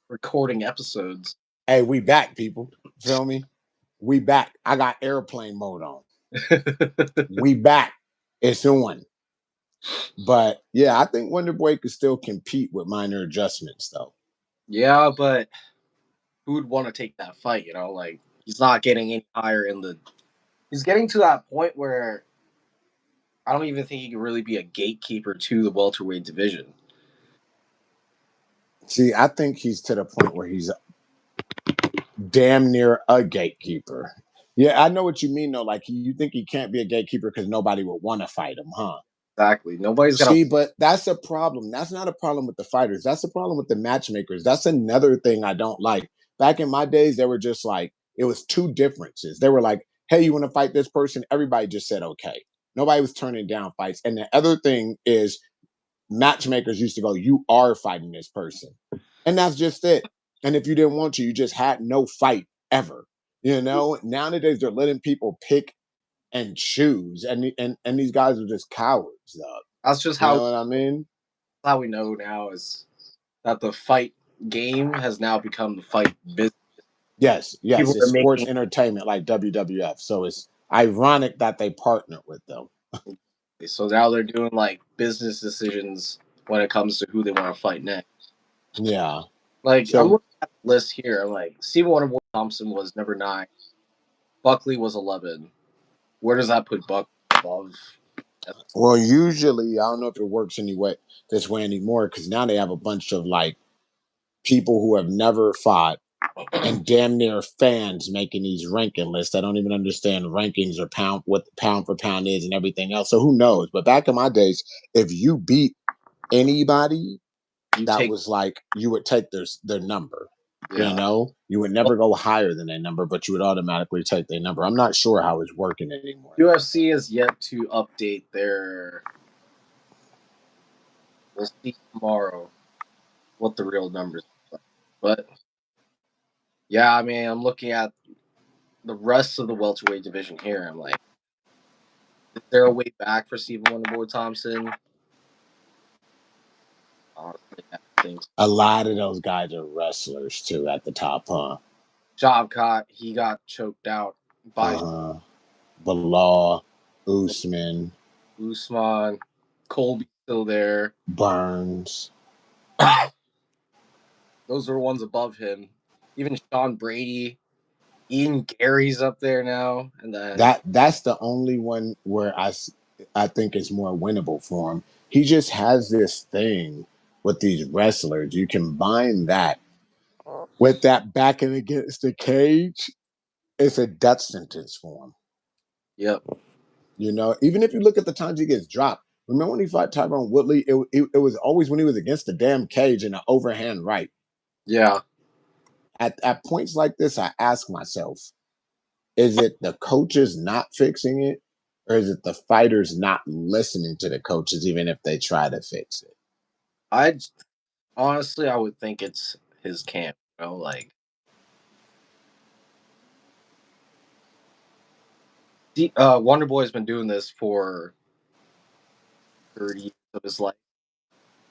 recording episodes. Hey, we back, people. Feel me? We back. I got airplane mode on. We back. It's on. But yeah, I think Wonder Boy could still compete with minor adjustments, though. Yeah, but who would want to take that fight? Like he's not getting any higher in the. He's getting to that point where I don't even think he can really be a gatekeeper to the welterweight division. See, I think he's to the point where he's damn near a gatekeeper. Yeah, I know what you mean, though. Like, you think he can't be a gatekeeper because nobody would want to fight him, huh? Exactly. Nobody's gonna. See, but that's a problem. That's not a problem with the fighters. That's a problem with the matchmakers. That's another thing I don't like. Back in my days, they were just like, it was two differences. They were like, hey, you want to fight this person? Everybody just said, okay. Nobody was turning down fights. And the other thing is, matchmakers used to go, you are fighting this person. And that's just it. And if you didn't want to, you just had no fight ever. Nowadays they're letting people pick and choose. And these guys are just cowards, though. That's just You know what I mean? how we know now is that the fight game has now become the fight business. Yes, People it's are sports making entertainment like WWF. So it's ironic that they partner with them. so now they're doing like business decisions when it comes to who they want to fight next. Yeah. Like I'm So looking at the list here. I'm like Stephen Wonderboy Thompson was number 9. Buckley was 11. Where does that put Buck above? well, usually I don't know if it works anyway this way anymore because now they have a bunch of like people who have never fought and damn near fans making these ranking lists. I don't even understand rankings or what pound for pound is and everything else. So who knows? But back in my days, if you beat anybody, that was like you would take their number. Yeah. You would never go higher than their number, but you would automatically take their number. I'm not sure how it's working anymore. UFC has yet to update their. We'll see tomorrow what the real numbers are. But yeah, I mean, I'm looking at the rest of the welterweight division here. I'm like, is there a way back for Stephen Wonderboy Thompson? Honestly, I think so. A lot of those guys are wrestlers too at the top, huh? Shavkat, he got choked out by Bilal, Usman, Usman. Colby's still there. Burns. Those are ones above him. Even Sean Brady, Ian Gary's up there now, and then That's the only one where I think it's more winnable for him. He just has this thing with these wrestlers. You combine that with that backing against the cage, it's a death sentence for him. yep. Even if you look at the times he gets dropped. Remember when he fought Tyron Woodley? It was always when he was against the damn cage in an overhand right. Yeah. At points like this, I ask myself, is it the coaches not fixing it? Or is it the fighters not listening to the coaches, even if they try to fix it? I honestly, I would think it's his camp. Like Wonder Boy's been doing this for 30 years of his life.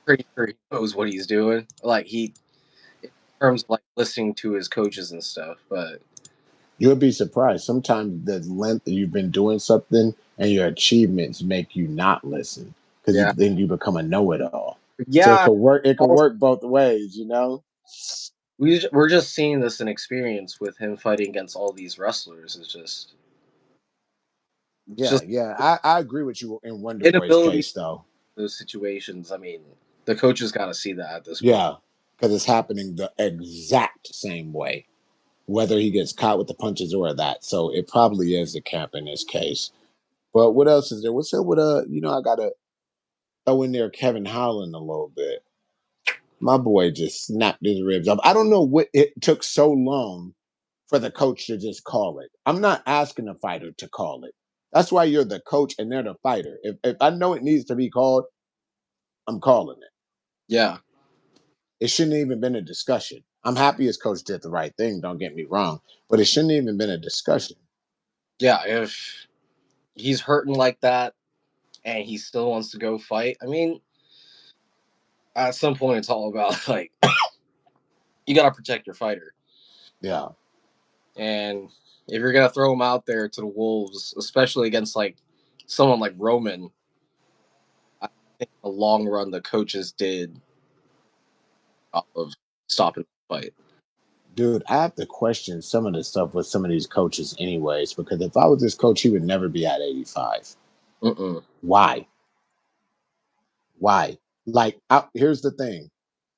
Pretty sure he knows what he's doing. Like in terms of like listening to his coaches and stuff. But You'll be surprised. Sometimes the length that you've been doing something and your achievements make you not listen because yeah, then you become a know-it-all. So it yeah. could work. It could Also, work both ways. we're just seeing this in experience with him fighting against all these wrestlers. It's Yeah, just yeah. I agree with you in Wonder Boy's inability case, though. those situations. I mean, the coaches got to see that at this point. Yeah, because it's happening the exact same way, whether he gets caught with the punches or that. So it probably is the camp in this case. But what else is there? What's up with I gotta throw in there Kevin Holland a little bit. My boy just snapped his ribs off. I don't know what it took so long for the coach to just call it. I'm not asking the fighter to call it. That's why you're the coach and they're the fighter. If I know it needs to be called, I'm calling it. Yeah, It shouldn't have even been a discussion. I'm happy his coach did the right thing, don't get me wrong, but it shouldn't have even been a discussion. yeah. If he's hurting like that and he still wants to go fight, I mean, at some point it's all about like you got to protect your fighter. Yeah. And if you're gonna throw him out there to the wolves, especially against like someone like Roman, I think in the long run the coaches did off of stopping the fight. Dude, I have to question some of the stuff with some of these coaches, anyways, because if I was this coach, he would never be at 85. Mm-mm. Why? Why? Like, here's the thing: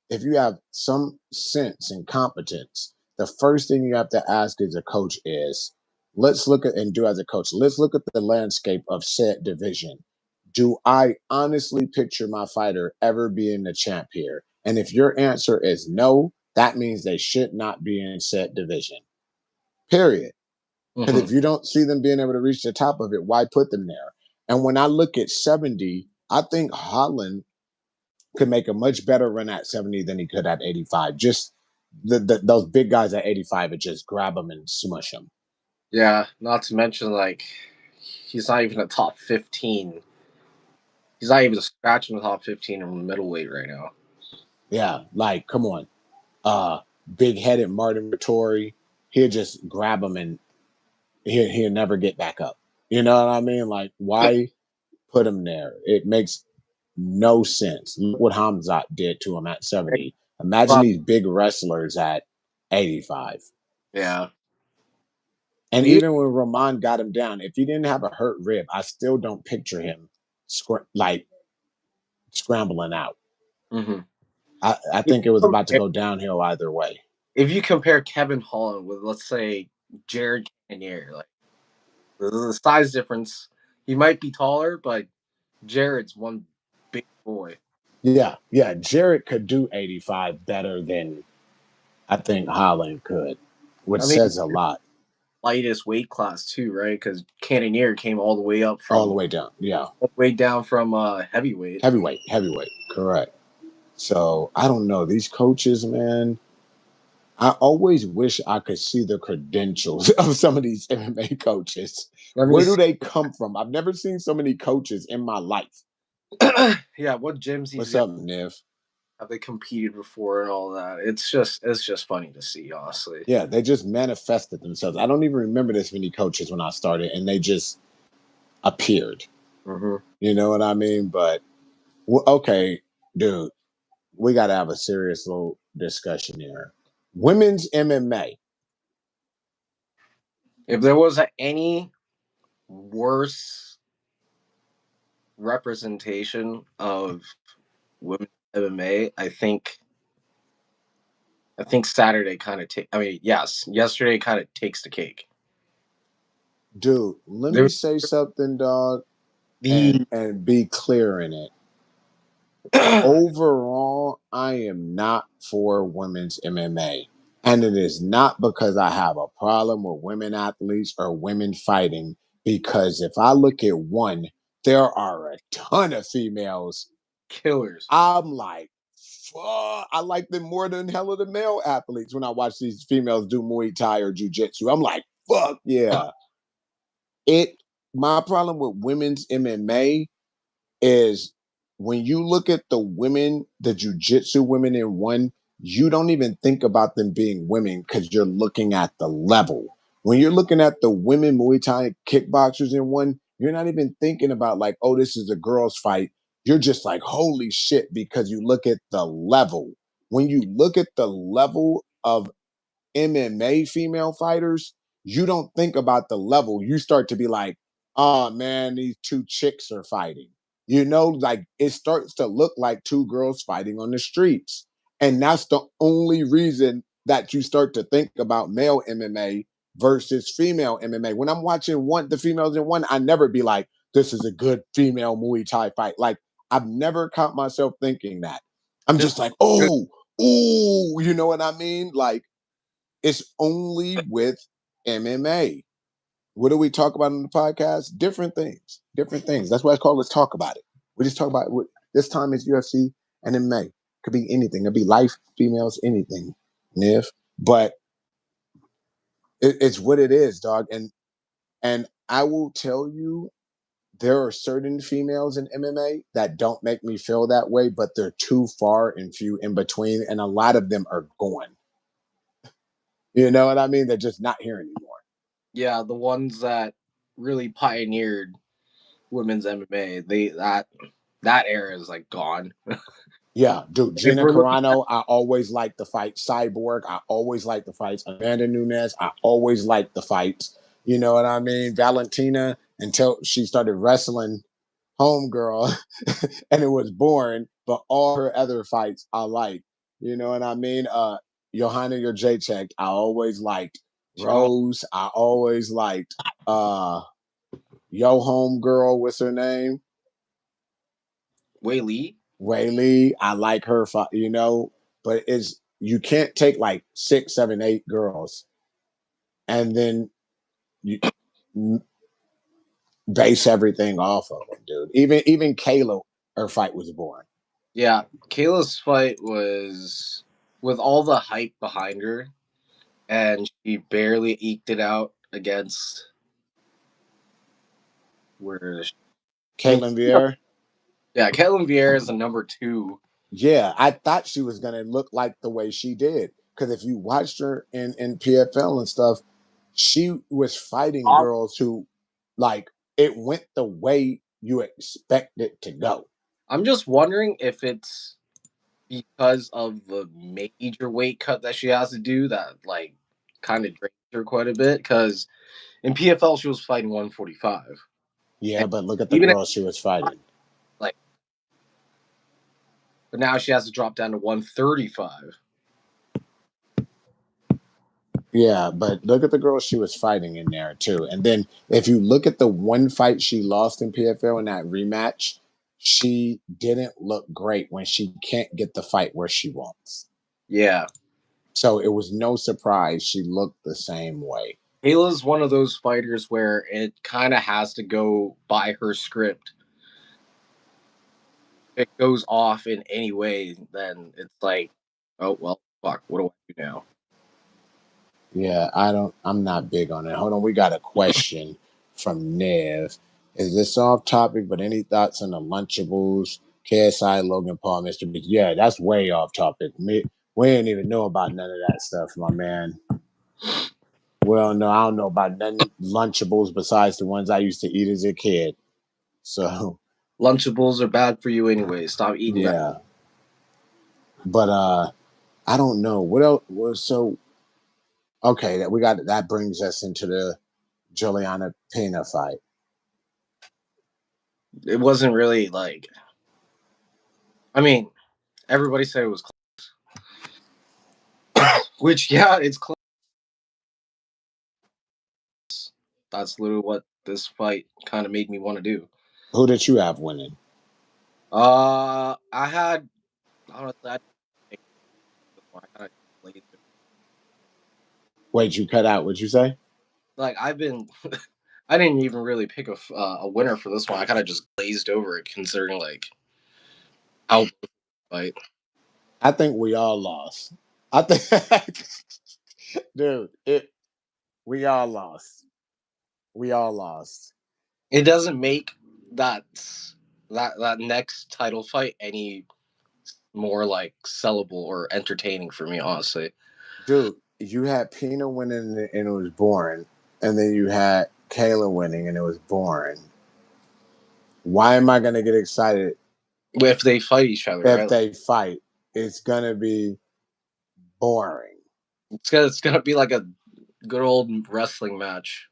if you have some sense and competence, the first thing you have to ask as a coach is, let's look at and do as a coach, let's look at the landscape of said division. Do I honestly picture my fighter ever being the champ here? And if your answer is no, that means they should not be in said division. Period. Because Mm-hmm. if you don't see them being able to reach the top of it, why put them there? And when I look at 70, I think Holland could make a much better run at 70 than he could at 85. Just those big guys at 85 would just grab him and smush him. Yeah, not to mention like he's not even a top 15. He's not even scratching the top 15 in middleweight right now. Yeah, like come on. Big headed Martin Vittori, he'll just grab him and he'll never get back up. You know what I mean? Like, why put him there? It makes no sense. Look what Hamzat did to him at 70. Imagine Well, these big wrestlers at 85. yeah. And He, even when Rahman got him down, if he didn't have a hurt rib, I still don't picture him like scrambling out. mm-hmm. I think it was about to go downhill either way. If you compare Kevin Holland with, let's say, Jared Cannonier, like the size difference, he might be taller, but Jared's one big boy. Yeah, yeah. Jarrett could do 85 better than I think Holland could, which I mean, says a lot. lightest weight class too, right? Because Cannonier came all the way up All the from way down. Yeah. heavyweight. Heavyweight, heavyweight. Correct. So I don't know. These coaches, man, I always wish I could see the credentials of some of these MMA coaches. Let me Where do see. they come from? I've never seen so many coaches in my life. Yeah, what gyms he's What's in? up, Niv? Have they competed before and all that? It's just funny to see, honestly. Yeah, they just manifested themselves. I don't even remember this many coaches when I started, and they just appeared. Mm-hmm. You know what I mean? But okay, dude, we got to have a serious little discussion here. Women's MMA. If there was any worse representation of women's MMA, I think Saturday kind of take. I mean, yes, yesterday kind of takes the cake. Dude, let There me was say something, dog, the and be clear in it. Overall, I am not for women's MMA. And it is not because I have a problem with women athletes or women fighting, because if I look at one, there are a ton of females. killers. I'm like, fuck, I like them more than hell of the male athletes when I watch these females do Muay Thai or Jiu Jitsu. I'm like, fuck yeah. It My problem with women's MMA is when you look at the women, the jujitsu women in one, you don't even think about them being women because you're looking at the level. When you're looking at the women Muay Thai kickboxers in one, you're not even thinking about like, oh, this is a girls' fight. You're just like, holy shit, because you look at the level. When you look at the level of MMA female fighters, you don't think about the level. You start to be like, oh man, these two chicks are fighting. You know, like it starts to look like two girls fighting on the streets. And that's the only reason that you start to think about male MMA versus female MMA. When I'm watching the females in one, I never be like, this is a good female Muay Thai fight. Like, I've never caught myself thinking that. I'm Just just like, good. oh, ooh, you know what I mean? Like, it's only with MMA. What do we talk about on the podcast? Different things. Different things. That's why it's called Let's Talk About It. We just talk about what this time is UFC and MMA. Could be anything. Could be life, females, anything. Niv. But it's what it is, dog. And I will tell you, there are certain females in MMA that don't make me feel that way, but they're too far and few in between, and a lot of them are gone. You know what I mean? They're just not here anymore. Yeah, the ones that really pioneered women's MMA, that era is like gone. Yeah, dude, If Gina we're looking at Carano, I always liked the fight. Cyborg, I always liked the fights. Amanda Nunes, I always liked the fights. You know what I mean? Valentina, until she started wrestling Homegirl, and it was boring, but all her other fights I like. You know what I mean? Johanna Jacek, I always liked. Sean Rose, I always liked. Yo Homegirl, what's her name? Wei Lee, Whaley, I like her, you know, but it's you can't take like 6, 7, 8 girls and then you base everything off of them, dude. Even Kayla, her fight was boring. yeah, Kayla's fight was with all the hype behind her, and she barely eked it out against where I mean, Caitlin Vieira, yeah, Caitlin Vieira is a number two. yeah, I thought she was gonna look like the way she did because if you watched her in PFL and stuff, she was fighting I'm girls who like it went the way you expect it to go. I'm just wondering if it's because of the major weight cut that she has to do that like kind of drains her quite a bit. Because in PFL she was fighting 145, Yeah, and but look at the even at, girls she was fighting. like, but now she has to drop down to 135. Yeah, but look at the girl she was fighting in there too. And then if you look at the one fight she lost in PFL in that rematch, she didn't look great when she can't get the fight where she wants. Yeah, So it was no surprise she looked the same way. Kayla's one of those fighters where it kind of has to go by her script. If it goes off in any way, then it's like, oh well, fuck. What do I do now? Yeah, I'm not big on it. Hold on, we got a question from Nev. Is this off topic, but any thoughts on the Lunchables, KSI, Logan Paul, Mr. B? Yeah, that's way off topic. We didn't even know about none of that stuff, my man. Well, no, I don't know about none Lunchables besides the ones I used to eat as a kid. So Lunchables are bad for you anyway. Stop eating that. yeah. But I don't know. What else so okay, that brings us into the Juliana Pena fight. It wasn't really like. I mean, everybody said it was close. Which, yeah, it's close. That's literally what this fight kind of made me want to do. Who did you have winning? I had honestly, I kind of played Wait, you cut out. What'd you say? like I've been. I didn't even really pick a winner for this one. I kind of just glazed over it, considering like how fight. I think we all lost. I think, dude, we all lost. We all lost. It doesn't make that that next title fight any more like sellable or entertaining for me, honestly. Dude, you had Pina winning and it was boring. And then you had Kayla winning and it was boring. Why am I going to get excited If they fight each other, if right? they fight? It's going to be boring. It's gonna be like a good old wrestling match.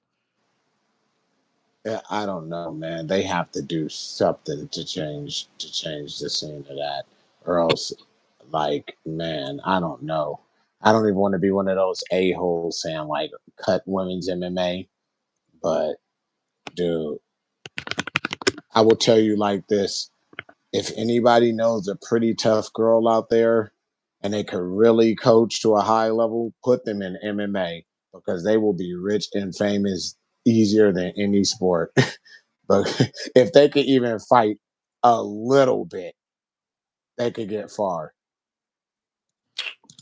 Yeah, I don't know, man. They have to do something to change the scene of that, or else, like, man, I don't know. I don't even want to be one of those a holes saying like cut women's MMA, but dude, I will tell you like this: if anybody knows a pretty tough girl out there, and they could really coach to a high level, put them in MMA because they will be rich and famous easier than any sport. But if they could even fight a little bit, they could get far.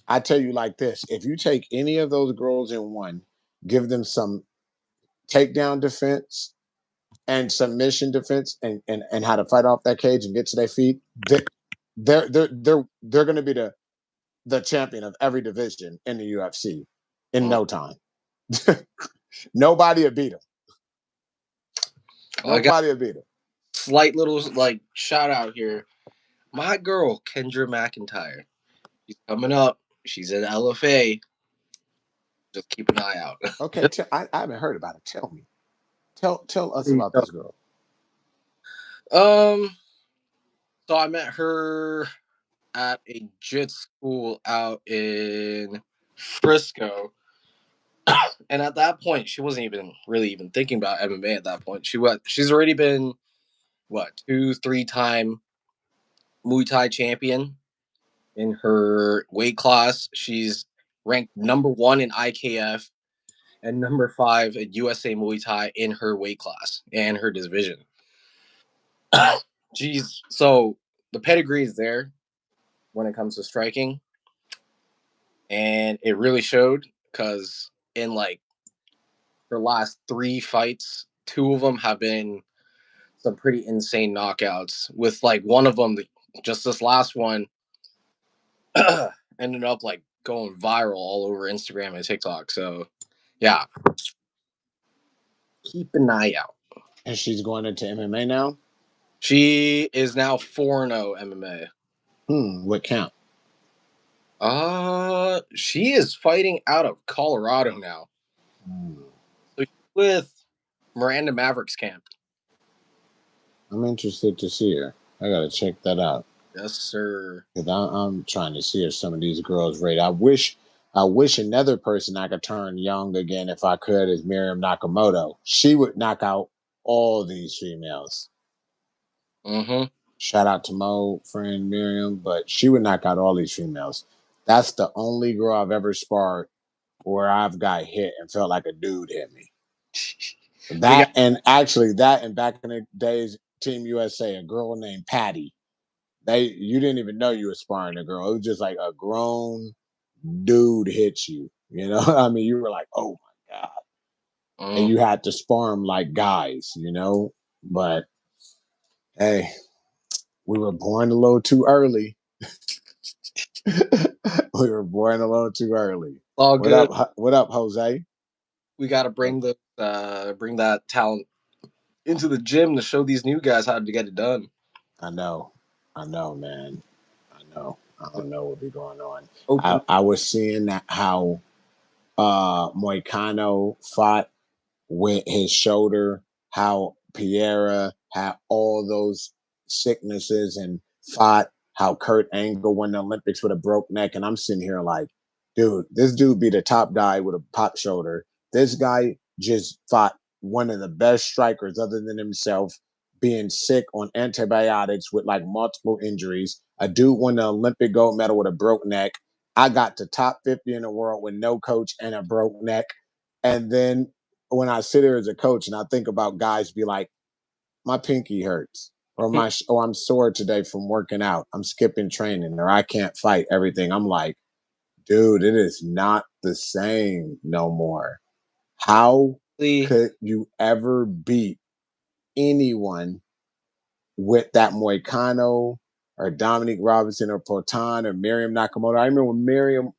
I tell you like this: if you take any of those girls in one, give them some takedown defense and submission defense, and how to fight off that cage and get to their feet, they're going to be the champion of every division in the UFC in no time. Nobody will beat him. I got Nobody will beat him. slight little like shout out here. My girl Kendra McIntyre. She's coming up. She's in LFA. Just keep an eye out. Okay, I haven't heard about it. Tell me. Tell us about this girl. um. So I met her at a jit school out in Frisco. And at that point, she wasn't even really even thinking about MMA at that point. She's already been what 2, 3 time Muay Thai champion in her weight class. She's ranked number 1 in IKF and number 5 at USA Muay Thai in her weight class and her division. She's so the pedigree is there when it comes to striking, and it really showed because in like her last 3 fights, 2 of them have been some pretty insane knockouts. With like one of them, just this last one, ended up like going viral all over Instagram and TikTok. So yeah, keep an eye out. And she's going into MMA now. She is now 4-0 MMA. What count? She is fighting out of Colorado now. Hmm. So she's with Miranda Maverick's camp. I'm interested to see her. I gotta check that out. Yes, sir. Because I'm trying to see if some of these girls rate. I wish another person I could turn young again if I could is Miriam Nakamoto. She would knock out all these females. Mm-hmm. Shout out to Mo friend Miriam, but she would knock out all these females. That's the only girl I've ever sparred where I've got hit and felt like a dude hit me. We got That and back in the days, Team USA, a girl named Patty. You didn't even know you were sparring a girl. It was just like a grown dude hit you. You know, I mean, you were like, oh my God. And mm, you had to spar them like guys, you know? But hey, we were born a little too early. We were born a little too early. all What good. up? What up, Jose? We got to bring that talent into the gym to show these new guys how to get it done. I know. I know, man. I know. I don't know what be going on. I, Open. I was seeing that how Moicano fought with his shoulder, how Piera had all those sicknesses and fought, how Kurt Angle won the Olympics with a broke neck. And I'm sitting here like, dude, this dude be the top guy with a pop shoulder. This guy just fought one of the best strikers other than himself, being sick on antibiotics with like multiple injuries. A dude won the Olympic gold medal with a broke neck. I got to top 50 in the world with no coach and a broke neck. And then when I sit here as a coach and I think about guys be like, my pinky hurts, or I'm sore today from working out, I'm skipping training, or I can't fight everything. I'm like, dude, it is not the same no more. How could you ever beat anyone with that Moicano or Dominic Robinson or Potan or Miriam Nakamoto? I remember when Miriam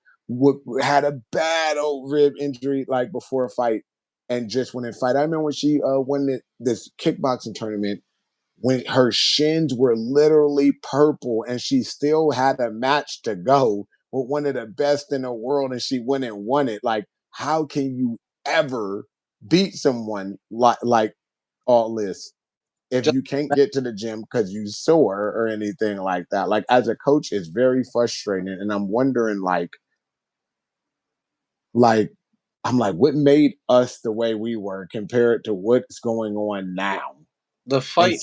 had a bad old rib injury like before a fight and just went in fight. I remember when she won this kickboxing tournament when her shins were literally purple and she still had a match to go with one of the best in the world and she went and won it. Like, how can you ever beat someone like all this if Just you can't get to the gym because you sore or anything like that? Like, as a coach, it's very frustrating. And I'm wondering, like, I'm like, what made us the way we were compared to what's going on now? the And fight.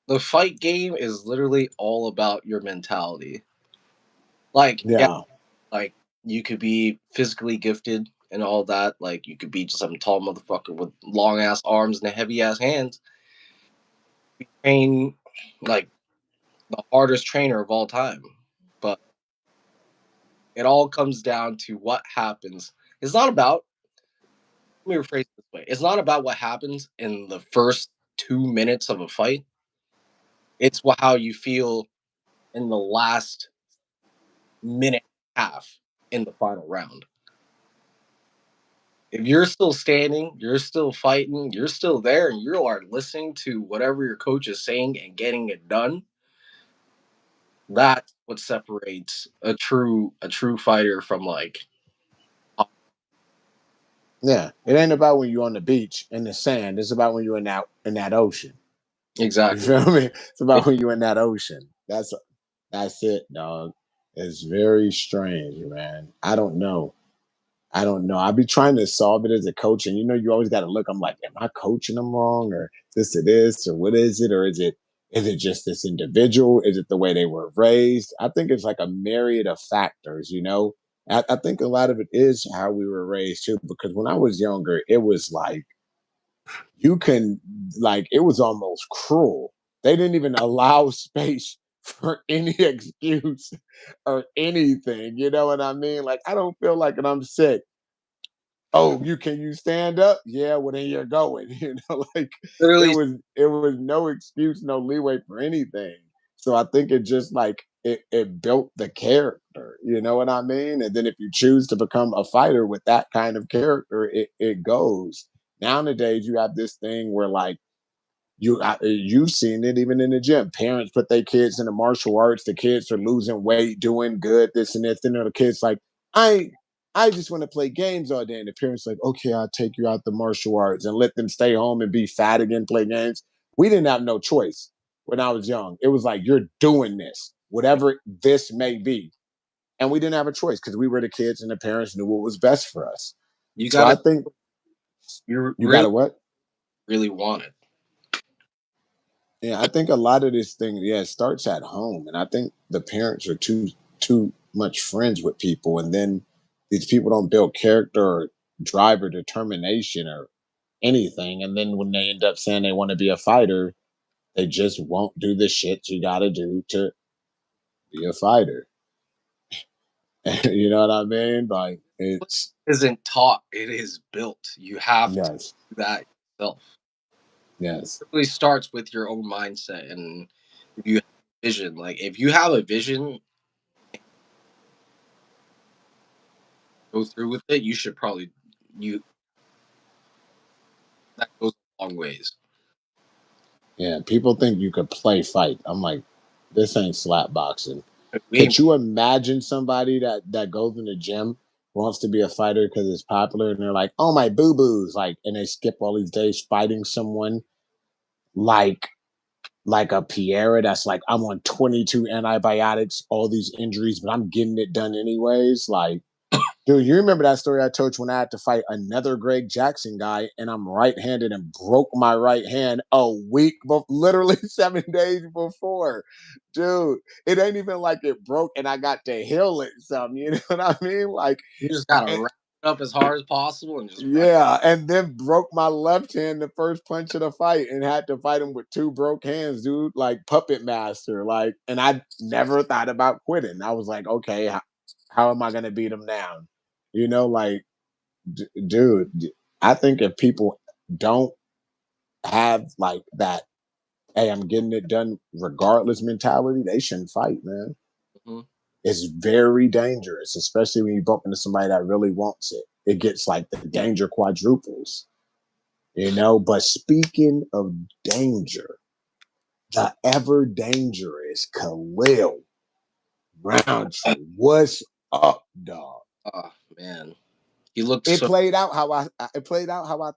The fight game is literally all about your mentality. Like, yeah, yeah, like you could be physically gifted and all that. Like you could be just some tall motherfucker with long ass arms and heavy ass hands. Train like the hardest trainer of all time. But it all comes down to what happens. It's not about, let me rephrase it this way. It's not about what happens in the first 2 minutes of a fight. It's how you feel in the last minute and a half in the final round. If you're still standing, you're still fighting, you're still there, and you are listening to whatever your coach is saying and getting it done, that's what separates a true fighter from like Yeah, it ain't about when you're on the beach in the sand. It's about when you're in that ocean. You exactly. feel me? It's about when you're in that ocean. That's it, dog. It's very strange, man. I don't know. I don't know. I be trying to solve it as a coach, and you always got to look. I'm like, am I coaching them wrong, or this or this, or what is it, or is it just this individual? Is it the way they were raised? I think it's like a myriad of factors. I think a lot of it is how we were raised too. Because when I was younger, it was like you can it was almost cruel. They didn't even allow space for any excuse or anything. You know what I mean? Like I don't feel like, and I'm sick. Oh, you stand up? Yeah, well then you're going. Like it Literally, was it was no excuse, no leeway for anything. So I think it just like it built the character, you know what I mean? And then if you choose to become a fighter with that kind of character, it goes. Nowadays you have this thing where like you've seen it even in the gym. Parents put their kids into martial arts. The kids are losing weight, doing good, this and this. Then the kids like, I I just want to play games all day. And the parents like, okay, I'll take you out the martial arts and let them stay home and be fat again, play games. We didn't have no choice when I was young. It was like, you're doing this, whatever this may be. And we didn't have a choice because we were the kids and the parents knew what was best for us. you So gotta I think you you got really to what? really want it. Yeah, I think a lot of this thing, yeah, it starts at home, and I think the parents are too much friends with people, and then these people don't build character or drive or determination or anything, and then when they end up saying they want to be a fighter, they just won't do the shit you got to do to be a fighter. You know what I mean? Like it's Isn't taught, it is built. You have to yes, do that yourself. yes, It really starts with your own mindset and if you have a vision. Like if you have a vision, go through with it, you should probably you that goes a long ways. yeah. People think you could play fight. I'm like, this ain't slap boxing. We Could ain't you imagine somebody that goes in the gym wants to be a fighter because it's popular and they're like, oh my boo boos, like, and they skip all these days fighting someone like like a Pierre that's like, I'm on 22 antibiotics, all these injuries, but I'm getting it done anyways. Like, dude, you remember that story I told you when I had to fight another Greg Jackson guy and I'm right-handed and broke my right hand a week, literally 7 days before. Dude, it ain't even like it broke and I got to heal it some, you know what I mean? Like, you just gotta eh, wrap it up as hard as possible and just wrap. yeah, and then broke my left hand the first punch of the fight and had to fight him with two broke hands, dude, like puppet master. Like, and I never thought about quitting. I was like, okay, how am I going to beat him down? Like, dude, I think if people don't have like that, hey, I'm getting it done regardless mentality, they shouldn't fight, man. Mhm. It's very dangerous, especially when you bump into somebody that really wants it. It gets like the danger quadruples. But speaking of danger, the ever dangerous Khalil Roundtree, what's up, dog? Oh man, he looked It so. played out how I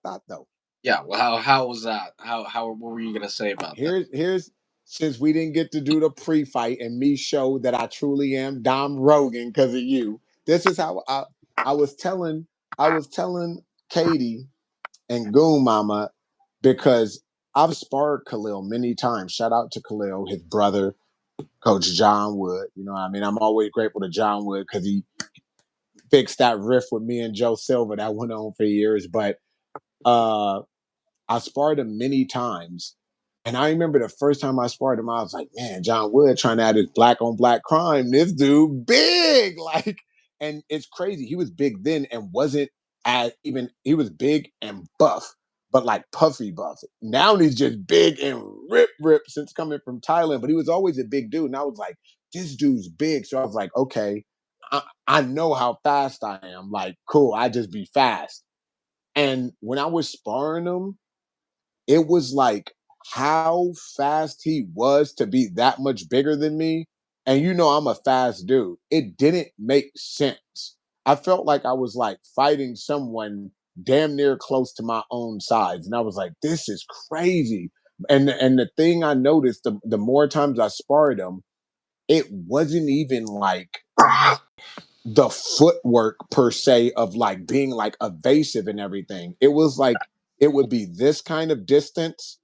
thought though. Yeah. Well, how was that? How what were you gonna say about that? Here's since we didn't get to do the pre-fight and me show that I truly am Dom Rogan because of you. This is how I was telling Katie and Goon Mama because I've sparred Khalil many times. Shout out to Khalil, his brother, Coach John Wood. You know what I mean? I'm always grateful to John Wood because he fixed that riff with me and Joe Silva that went on for years. But uh I sparred him many times. And I remember the first time I sparred him, I was like, man, John Wood trying to add his black on black crime. This dude big. Like, and it's crazy. He was big then and wasn't as even he was big and buff, but like puffy buff. Now he's just big and rip since coming from Thailand. But he was always a big dude. And I was like, this dude's big. So I was like, okay, I know how fast I am. Like, cool, I just be fast. And when I was sparring him, it was like how fast he was to be that much bigger than me. And you know, I'm a fast dude. It didn't make sense. I felt like I was like fighting someone damn near close to my own size. And I was like, this is crazy. And the thing I noticed, the more times I sparred him, it wasn't even like the footwork per se of like being like evasive and everything. It was like it would be this kind of distance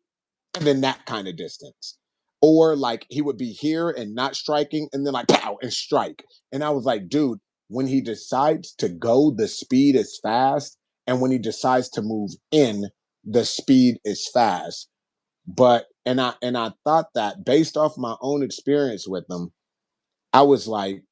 and then that kind of distance. Or like he would be here and not striking and then like pow and strike. And I was like, dude, when he decides to go, the speed is fast. And when he decides to move in, the speed is fast. But and I thought that based off my own experience with them, I was like,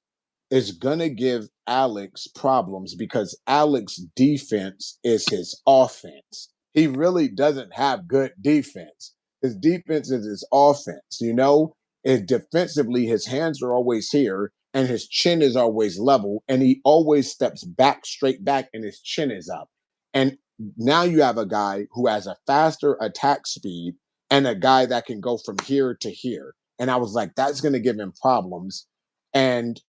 is gonna give Alex problems because Alex defense is his offense. He really doesn't have good defense. His defense is his offense, you know? And defensively, his hands are always here and his chin is always level, and he always steps back, straight back, and his chin is up. And now you have a guy who has a faster attack speed and a guy that can go from here to here. And I was like, that's gonna give him problems. And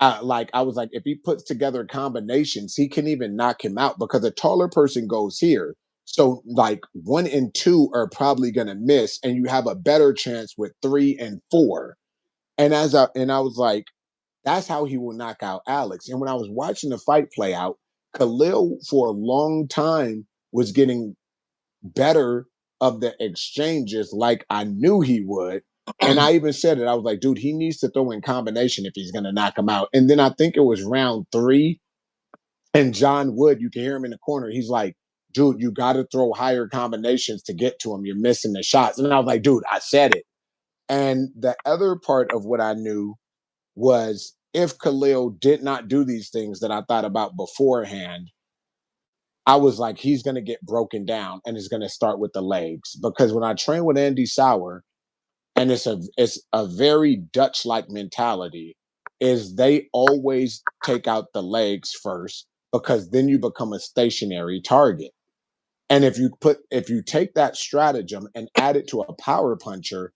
like I was like, if he puts together combinations, he can even knock him out because a taller person goes here. So like 1 and 2 are probably gonna miss, and you have a better chance with 3 and 4. And I was like, that's how he will knock out Alex. And when I was watching the fight play out, Khalil for a long time was getting better of the exchanges like I knew he would. And I even said it. I was like, dude, he needs to throw in combination if he's going to knock him out. And then I think it was round 3. And John Wood, you can hear him in the corner. He's like, dude, you got to throw higher combinations to get to him. You're missing the shots. And I was like, dude, I said it. And the other part of what I knew was if Khalil did not do these things that I thought about beforehand, I was like, he's going to get broken down and it's going to start with the legs. Because when I train with Andy Sauer, and it's a very Dutch like mentality, is they always take out the legs first because then you become a stationary target. And if you take that stratagem and add it to a power puncher,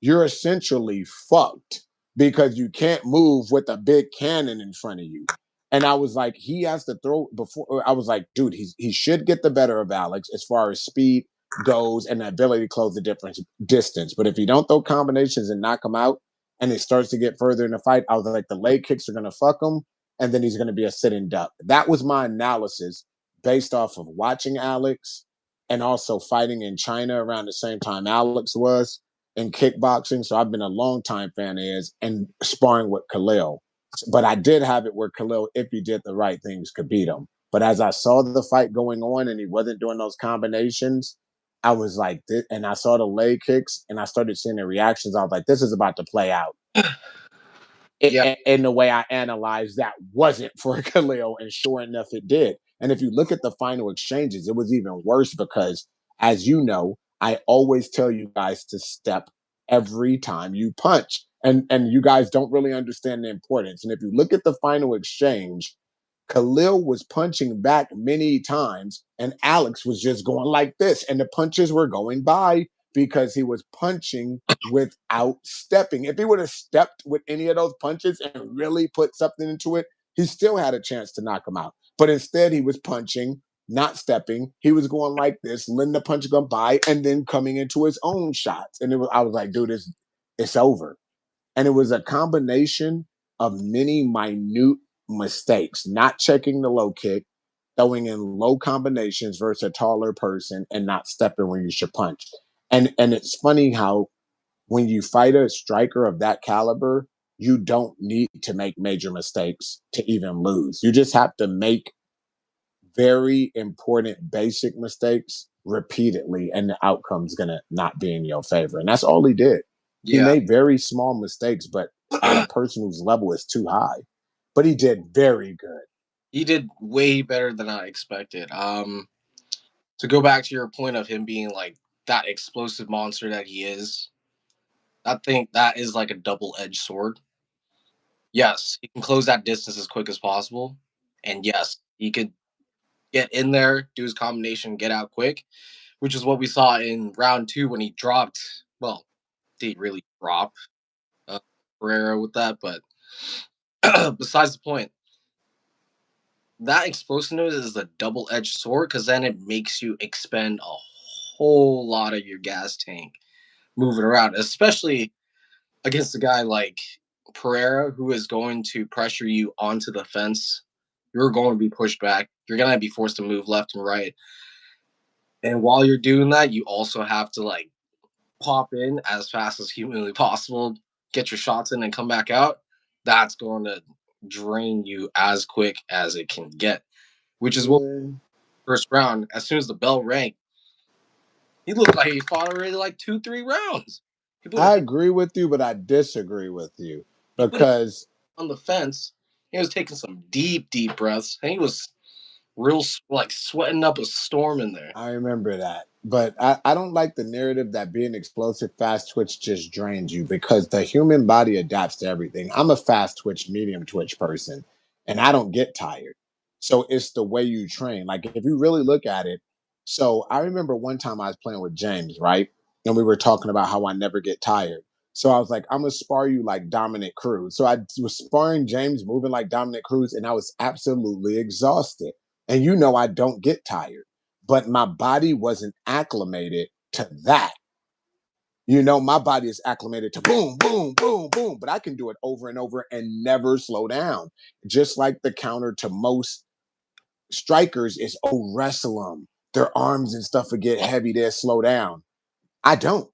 you're essentially fucked because you can't move with a big cannon in front of you. And I was like, he has to throw before. I was like, dude, he should get the better of Alex as far as speed goes and the ability to close the difference distance. But if you don't throw combinations and knock him out, and it starts to get further in the fight, I was like, the leg kicks are gonna fuck him, and then he's gonna be a sitting duck. That was my analysis based off of watching Alex and also fighting in China around the same time Alex was in kickboxing. So I've been a long time fan of his and sparring with Khalil. But I did have it where Khalil, if he did the right things, could beat him. But as I saw the fight going on and he wasn't doing those combinations, I was like, and I saw the leg kicks and I started seeing the reactions. I was like, this is about to play out. Yeah, In the way I analyzed that wasn't for Khalil, and sure enough, it did. And if you look at the final exchanges, it was even worse because, as you know, I always tell you guys to step every time you punch, and you guys don't really understand the importance. And if you look at the final exchange, Khalil was punching back many times, and Alex was just going like this, and the punches were going by because he was punching without stepping. If he would have stepped with any of those punches and really put something into it, he still had a chance to knock him out. But instead, he was punching, not stepping. He was going like this, letting the punch go by, and then coming into his own shots. And I was like, dude, it's over. And it was a combination of many minute mistakes, not checking the low kick, throwing in low combinations versus a taller person, and not stepping when you should punch. And it's funny how when you fight a striker of that caliber, you don't need to make major mistakes to even lose. You just have to make very important basic mistakes repeatedly, and the outcome's gonna not be in your favor. And that's all he did. He yeah. made very small mistakes, but at a person whose level is too high. But he did very good. He did way better than I expected. To go back to your point of him being like that explosive monster that he is, I think that is like a double-edged sword. Yes, he can close that distance as quick as possible, and yes, he could get in there, do his combination, get out quick, which is what we saw in round two when he dropped. Well, did he really drop uh, Pereira with that? But besides the point, that explosiveness is a double-edged sword because then it makes you expend a whole lot of your gas tank moving around, especially against a guy like Pereira, who is going to pressure you onto the fence. You're going to be pushed back. You're going to be forced to move left and right. And while you're doing that, you also have to like pop in as fast as humanly possible, get your shots in, and come back out. That's going to drain you as quick as it can get, which is what Yeah. first round. As soon as the bell rang, he looked like he fought already like 2, 3 rounds. He put I his agree with you, but I disagree with you he put his because on the fence. He was taking some deep, deep breaths, and he was real like sweating up a storm in there. I remember that. But I don't like the narrative that being explosive, fast twitch just drains you because the human body adapts to everything. I'm a fast twitch, medium twitch person, and I don't get tired. So it's the way you train. Like if you really look at it. So I remember one time I was playing with James, right? And we were talking about how I never get tired. So I was like, I'm gonna spar you like Dominic Cruz. So I was sparring James, moving like Dominic Cruz, and I was absolutely exhausted. And you know I don't get tired, but my body wasn't acclimated to that. You know, my body is acclimated to boom, boom, boom, boom, but I can do it over and over and never slow down. Just like the counter to most strikers is, oh, wrestle them. Their arms and stuff will get heavy, they'll slow down. I don't,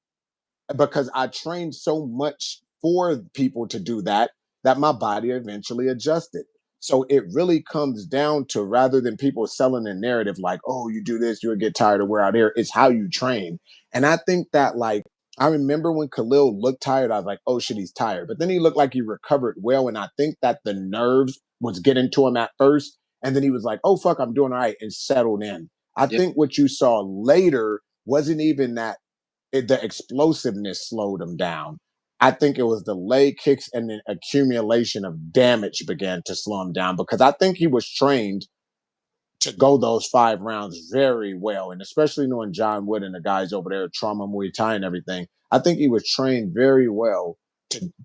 because I trained so much for people to do that that my body eventually adjusted. So it really comes down to, rather than people selling a narrative like, oh, you do this, you'll get tired of wear out here, it's how you train. And I think that, like, I remember when Khalil looked tired, I was like, oh shit, he's tired. But then he looked like he recovered well. And I think that the nerves was getting to him at first. And then he was like, oh, fuck, I'm doing all right, and settled in. I Yep. think what you saw later wasn't even that the explosiveness slowed him down. I think it was the leg kicks and the accumulation of damage began to slow him down, because I think he was trained to go those 5 rounds very well. And especially knowing John Wood and the guys over there, Trauma Muay Thai and everything, I think he was trained very well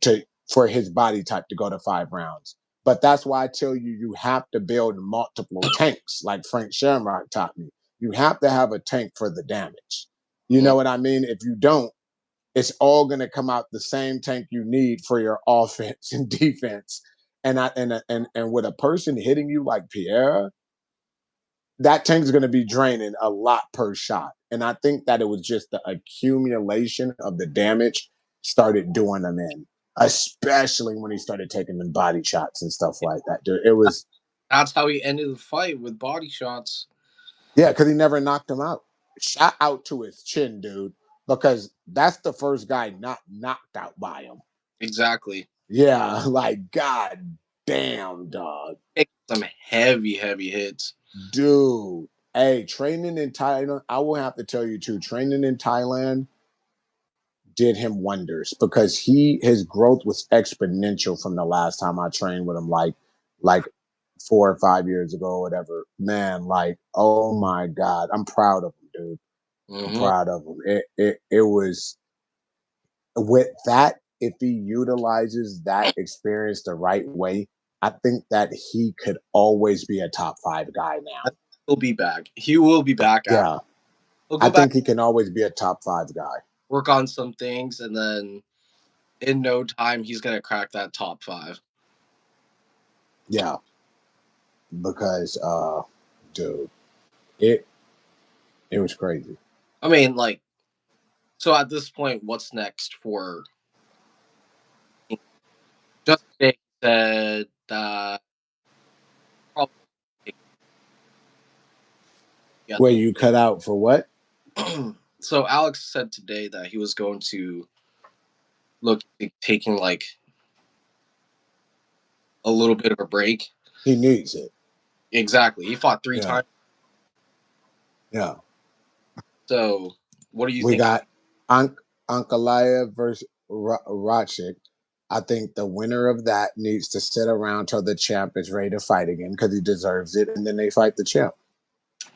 to for his body type to go to 5 rounds. But that's why I tell you, you have to build multiple tanks, like Frank Shamrock taught me. You have to have a tank for the damage. You Mm. know what I mean? If you don't, it's all going to come out the same tank you need for your offense and defense. And with a person hitting you like Pierre, that tank's going to be draining a lot per shot. And I think that it was just the accumulation of the damage started doing them in, especially when he started taking them body shots and stuff like that. Dude, it was, That's how he ended the fight with body shots. yeah, because he never knocked him out. Shot out to his chin, dude, because that's the first guy not knocked out by him. Exactly. Yeah, like, god damn, dog. Take some heavy, heavy hits. Dude. Hey, training in Thailand, I will have to tell you too, training in Thailand did him wonders, because his growth was exponential from the last time I trained with him, like 4 or 5 years ago, or whatever. Man, like, oh my God. I'm proud of him, dude. I'm Hmm. proud of him. It was, with that, if he utilizes that experience the right way, I think that he could always be a top 5 guy now. He'll be back. He will be back after. Yeah, He'll I go back, think he can always be a top 5 guy. work on some things, and then in no time, he's gonna crack that top five. Yeah, because dude, it it was crazy. I mean, like, so at this point, what's next for just Jake said probably get Wait, you cut out for what? the so Alex said today that he was going to look at taking like a little bit of a break. He needs it. Exactly. He fought three Yeah, times. yeah. So what do you We think? got Ankalaev versus Rachik. I think the winner of that needs to sit around till the champ is ready to fight again, because he deserves it, and then they fight the champ.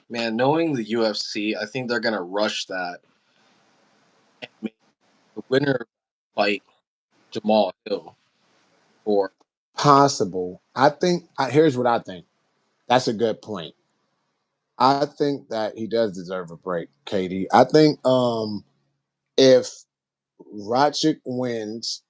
Man, knowing the UFC, I think they're gonna rush that and make the winner fight Jamal Hill or Possible. I think here's what I think. That's a good point. I think that he does deserve a break, Katie. I think if Ratchik wins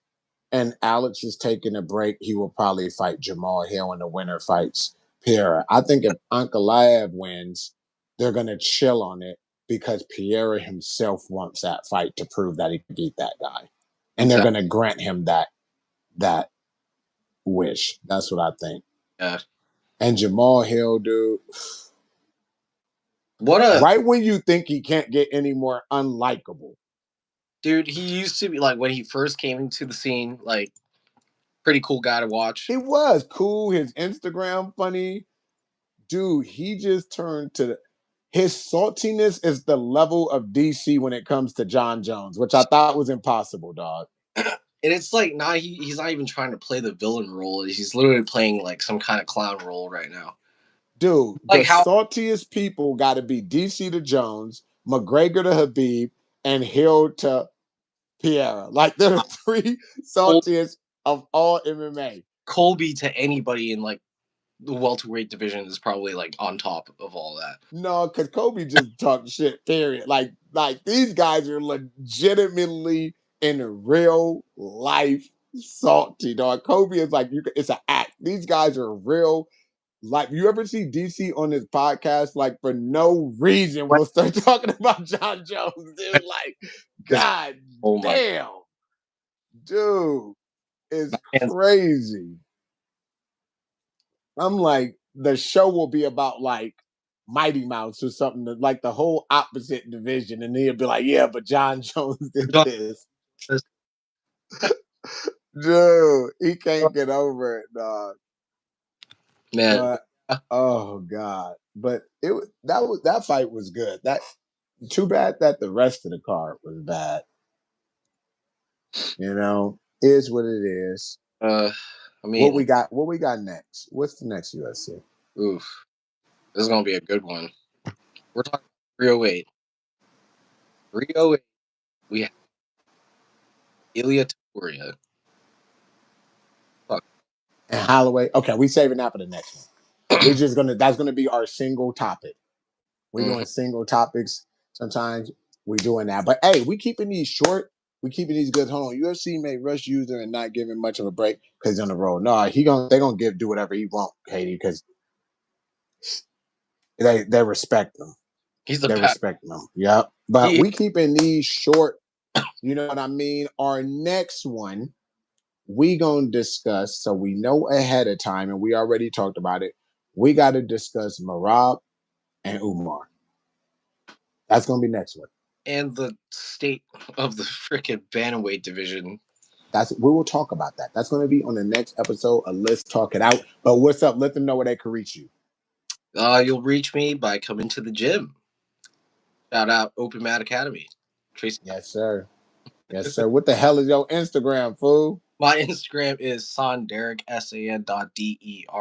and Alex is taking a break, he will probably fight Jamal Hill and the winner fights Pierre. I think if Ankalaev wins, they're gonna chill on it because Pierre himself wants that fight to prove that he can beat that guy. And they're exactly. gonna grant him that wish. That's what I think. Yeah. And Jamal Hill, dude, What a right when you think he can't get any more unlikable. dude! He used to be like when he first came into the scene, like pretty cool guy to watch. He was cool. His Instagram funny. Dude, he just turned to his saltiness is the level of DC when it comes to John Jones, which I thought was impossible, dog. And it's like not he's not even trying to play the villain role. He's literally playing like some kind of clown role right now. Dude, the Like how saltiest people got to be DC to Jones, McGregor to Habib, and Hill to Pierre. Like they're the three saltiest of all MMA. Colby to anybody in like the welterweight division is probably like on top of all that. No, because Kobe just talked shit, period. Like these guys are legitimately in real life salty, dog. Kobe is like it's an act. These guys are real. Like you ever see DC on this podcast, like for no reason, we'll start talking about John Jones, dude. Like, Because God oh my damn, dude, it's hands, crazy. I'm like, the show will be about like Mighty Mouse or something, like the whole opposite division. And he'll be like, yeah, but John Jones did this. Dude, he can't get over it, dog. man. But oh God. But that fight was good. That too bad that the rest of the card was bad. You know, is what it is. I What mean, we got? What we got next? What's the next UFC? oof, this is gonna be a good one. We're talking 308. 308. We have Ilya Topuria. Fuck. And Holloway. Okay, we saving that for the next one. We're just gonna that's gonna be our single topic. We're Mhm. doing single topics. Sometimes we doing that. But hey, we keeping these short. We keeping these good. Hold on. UFC may rush user and not give him much of a break because he's on the road. No, they gonna do whatever he want, Katie, because they respect him. He's the They best. respect him. Yep. But He we keeping these short. You know what I mean? Our next one, we gonna discuss, so we know ahead of time, and we already talked about it. We got to discuss Marab and Umar. That's gonna be next one. and the state of the freaking bantamweight division. We will talk about that. That's gonna be on the next episode of Let's Talk It Out. But what's up? Let them know where they can reach you. You'll reach me by coming to the gym. Shout out Open Mat Academy. Tracy. Yes, sir. Yes, sir. What the hell is your Instagram, fool? My Instagram is Sanderrick, SAN.DERRICK.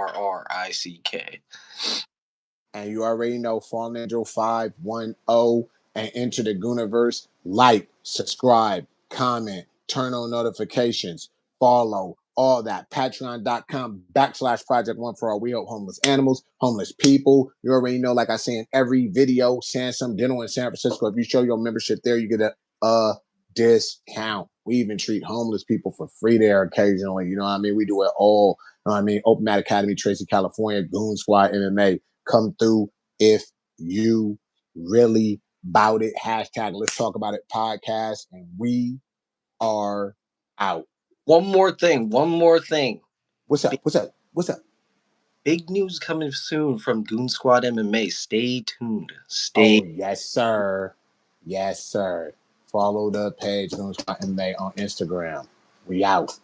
And you already know Fallen Angel 510 and enter the Gooniverse. Like, subscribe, comment, turn on notifications, follow, all that. Patreon.com/ Project One for All. We help homeless animals, homeless people. You already know, like I say in every video, Sansom Dental in San Francisco. If you show your membership there, you get a discount. We even treat homeless people for free there occasionally. You know what I mean? We do it all. You know what I mean? Open Mat Academy, Tracy, California, Goon Squad MMA. Come through if you really bout it. Hashtag Let's Talk About It podcast. And we are out. One more thing. One more thing. What's up? What's up? What's up? Big news coming soon from Goon Squad MMA. Stay tuned. Oh, Stay. yes, sir. Yes, sir. Follow the page, Goon Squad MMA on Instagram. We out.